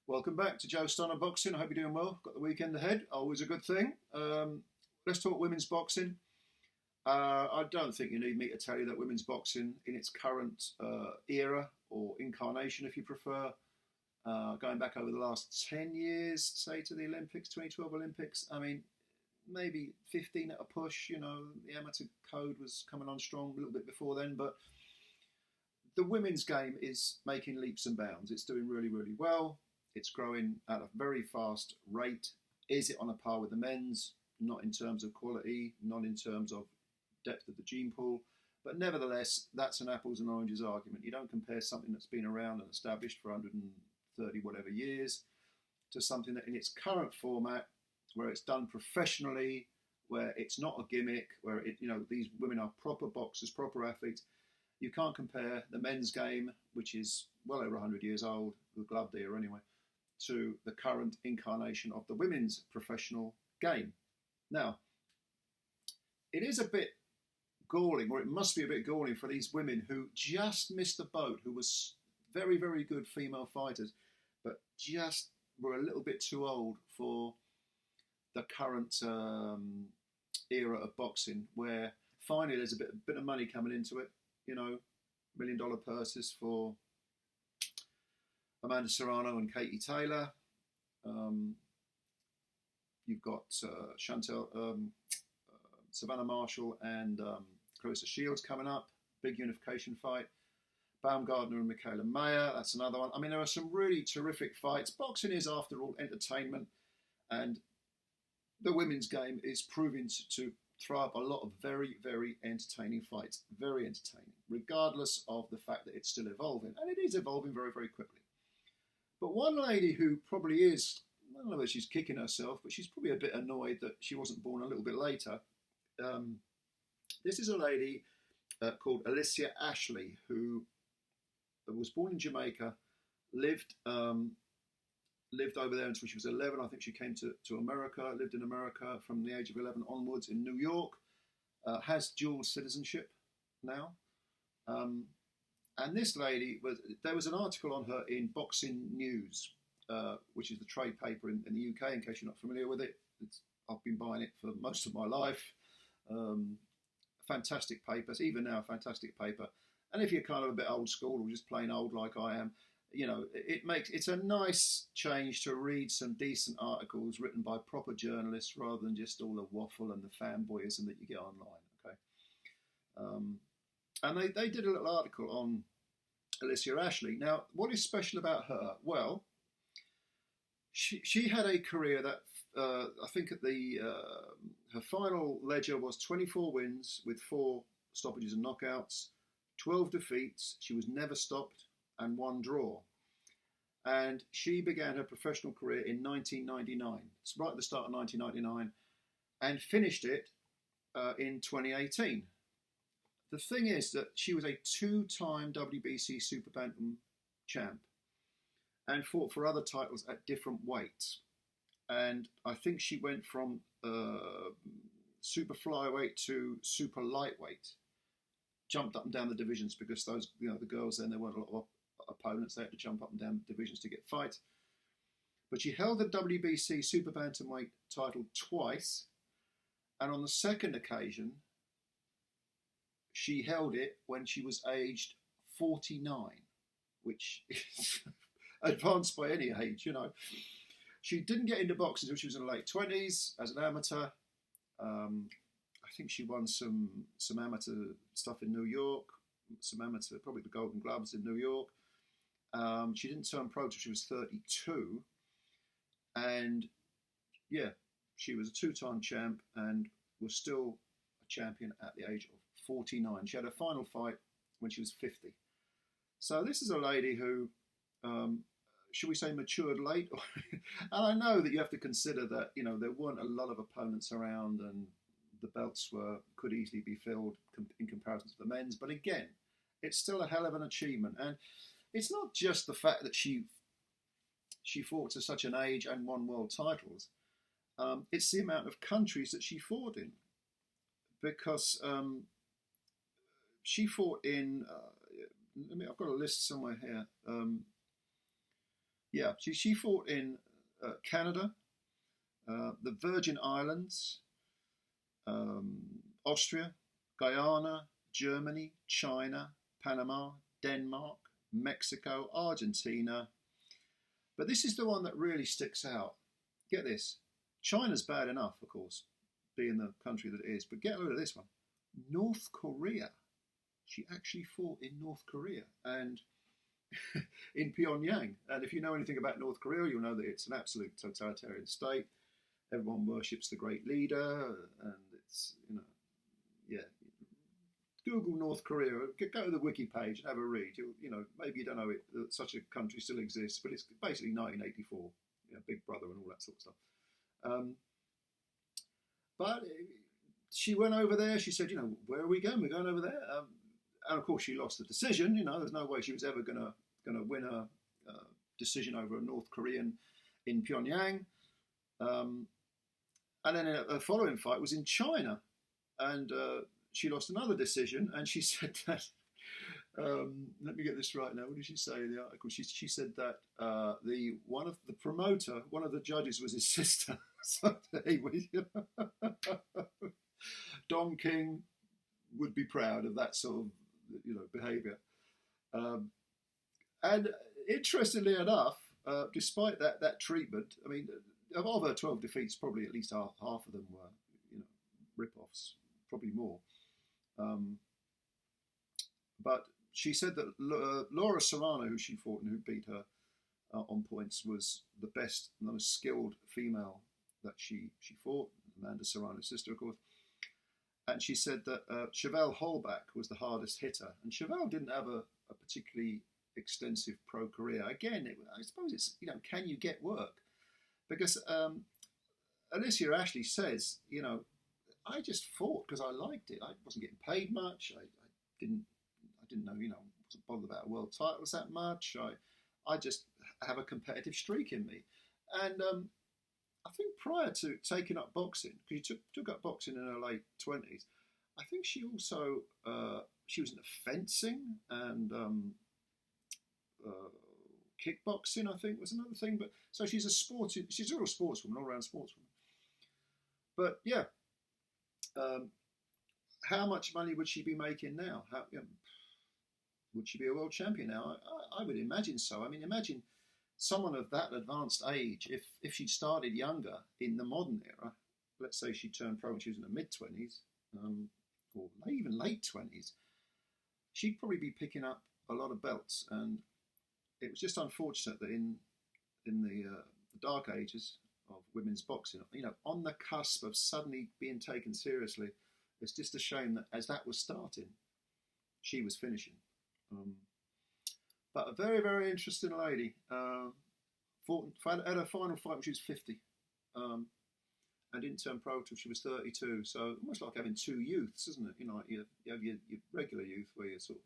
Welcome back to Joe Stunner Boxing. I hope you're doing well. Got the weekend ahead. Always a good thing. Let's talk women's boxing. I don't think you need me to tell you that women's boxing in its current era or incarnation, if you prefer, going back over the last 10 years, say to the Olympics, 2012 Olympics, I mean, maybe 15 at a push. The amateur code was coming on strong a little bit before then, but the women's game is making leaps and bounds. It's doing really, really well. It's growing at a very fast rate. Is it on a par with the men's? Not in terms of quality, not in terms of depth of the gene pool, but nevertheless, that's an apples and oranges argument. You don't compare something that's been around and established for 130 whatever years to something that in its current format, where it's done professionally, where it's not a gimmick, where these women are proper boxers, proper athletes. You can't compare the men's game, which is well over 100 years old, the gloved era anyway, to the current incarnation of the women's professional game. Now, it is a bit galling, or it must be a bit galling for these women who just missed the boat, who was very, very good female fighters, but just were a little bit too old for the current era of boxing, where finally there's a bit of money coming into it. $1 million purses for Amanda Serrano and Katie Taylor. You've got Savannah Marshall and Clarissa Shields coming up. Big unification fight. Baumgardner and Michaela Mayer. That's another one. I mean, there are some really terrific fights. Boxing is, after all, entertainment. And the women's game is proving to throw up a lot of very, very entertaining fights. Very entertaining, regardless of the fact that it's still evolving. And it is evolving very, very quickly. But one lady who probably is, I don't know whether she's kicking herself, but she's probably a bit annoyed that she wasn't born a little bit later. This is a lady called Alicia Ashley, who was born in Jamaica, lived over there until she was 11. I think she came to America, lived in America from the age of 11 onwards in New York, has dual citizenship now. And this lady, there was an article on her in Boxing News, which is the trade paper in the UK, in case you're not familiar with it. I've been buying it for most of my life. Fantastic papers, even now, fantastic paper. And if you're kind of a bit old school or just plain old like I am, it's a nice change to read some decent articles written by proper journalists rather than just all the waffle and the fanboyism that you get online. Okay, and they did a little article on Alicia Ashley. Now, what is special about her? Well, she had a career that I think at her final ledger was 24 wins with 4 stoppages and knockouts, 12 defeats. She was never stopped, and 1 draw. And she began her professional career in 1999. It's right at the start of 1999, and finished it in 2018. The thing is that she was a 2-time WBC super-bantam champ and fought for other titles at different weights. And I think she went from super flyweight to super lightweight. Jumped up and down the divisions because those, the girls then, there weren't a lot of opponents. They had to jump up and down divisions to get fights. But she held the WBC super bantamweight title twice. And on the second occasion, she held it when she was aged 49, which is advanced by any age, She didn't get into boxing until she was in her late 20s as an amateur. I think she won some amateur stuff in New York, probably the Golden Gloves in New York. She didn't turn pro till she was 32. And yeah, she was a 2-time champ and was still a champion at the age of 49. She had her final fight when she was 50. So this is a lady who, should we say, matured late? And I know that you have to consider that, there weren't a lot of opponents around and the belts could easily be filled in comparison to the men's. But again, it's still a hell of an achievement. And it's not just the fact that she fought to such an age and won world titles. It's the amount of countries that she fought in. Because she fought in, I've got a list somewhere here. Yeah, she fought in Canada, the Virgin Islands, um, Austria, Guyana, Germany, China, Panama, Denmark, Mexico, Argentina. But this is the one that really sticks out. Get this. China's bad enough, of course, being the country that it is, but get a load of this one. North Korea. She actually fought in North Korea and in Pyongyang. And if you know anything about North Korea, you'll know that it's an absolute totalitarian state. Everyone worships the great leader, and it's, yeah. Google North Korea, go to the wiki page and have a read. Maybe you don't know that such a country still exists, but it's basically 1984, Big Brother and all that sort of stuff. But she went over there. She said, where are we going? We're going over there. And of course, she lost the decision. There's no way she was ever gonna win a decision over a North Korean in Pyongyang. And then a following fight was in China, and she lost another decision. And she said that. Let me get this right now. What did she say in the article? She said that one of the judges was his sister. So he was, Don King would be proud of that sort of behaviour. And interestingly enough, despite that treatment, I mean, of her 12 defeats, probably at least half of them were rip-offs, probably more. But she said that Laura Serrano, who she fought and who beat her on points, was the best, the most skilled female that she fought. Amanda Serrano's sister, of course. And she said that Chevelle Holbach was the hardest hitter. And Chevelle didn't have a particularly extensive pro career. Again, I suppose it's, can you get work? Because Alicia Ashley says, I just fought because I liked it. I wasn't getting paid much. I didn't know, wasn't bothered about world titles that much. I just have a competitive streak in me. And I think prior to taking up boxing, because she took up boxing in her late 20s, I think she also, she was into fencing and kickboxing, I think, was another thing. But so she's a real sportswoman, all-round sportswoman. But yeah, how much money would she be making now? Would she be a world champion now? I would imagine so. I mean, imagine someone of that advanced age, if she'd started younger in the modern era, let's say she turned pro when she was in her mid-20s, or even late 20s, she'd probably be picking up a lot of belts. And it was just unfortunate that in the dark ages of women's boxing, on the cusp of suddenly being taken seriously, it's just a shame that as that was starting, she was finishing. But a very, very interesting lady. Had her final fight when she was 50. And didn't turn pro till she was 32. So almost like having two youths, isn't it? You have your regular youth where you're sort of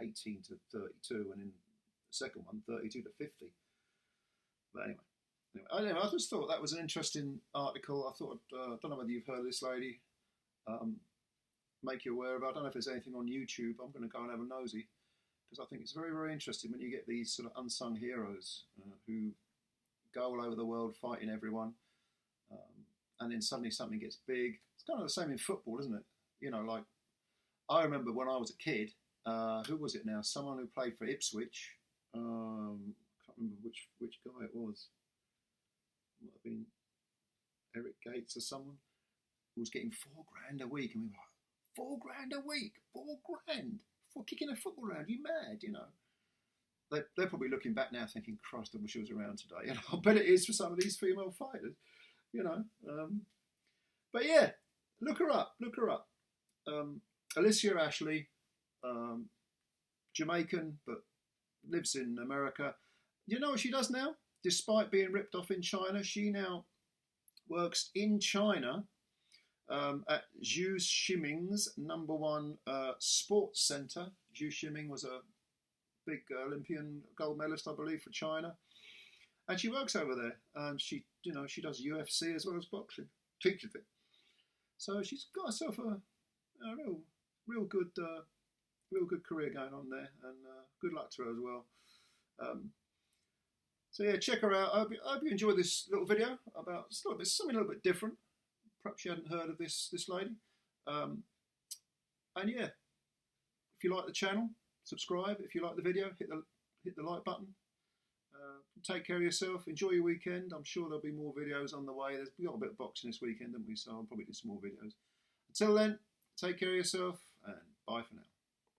18 to 32, and in the second one, 32 to 50. But anyway, I just thought that was an interesting article. I thought, I don't know whether you've heard of this lady. Make you aware of it. I don't know if there's anything on YouTube. I'm going to go and have a nosy, because I think it's very, very interesting when you get these sort of unsung heroes who go all over the world fighting everyone, and then suddenly something gets big. It's kind of the same in football, isn't it? Like, I remember when I was a kid, who was it now? Someone who played for Ipswich. I can't remember which guy it was. It might have been Eric Gates or someone, who was getting £4,000 a week, and we were like, £4,000 a week, £4,000 for kicking a football around? You mad? They're probably looking back now thinking, Christ, I wish I was around today. I bet it is for some of these female fighters. But yeah, look her up. Alicia Ashley, Jamaican, but lives in America. You know what she does now? Despite being ripped off in China, she now works in China at Zhu Ximing's #1 sports centre. Zhu Ximing was a big Olympian gold medalist, I believe, for China. And she works over there, and she does UFC as well as boxing, teaches it. So she's got herself a real good career going on there, and good luck to her as well. So yeah, check her out. I hope you enjoyed this little video about something a little bit different. Perhaps you hadn't heard of this lady. And yeah, if you like the channel, subscribe. If you like the video, hit the like button. Take care of yourself. Enjoy your weekend. I'm sure there'll be more videos on the way. We got a bit of boxing this weekend, haven't we? So I'll probably do some more videos. Until then, take care of yourself and bye for now.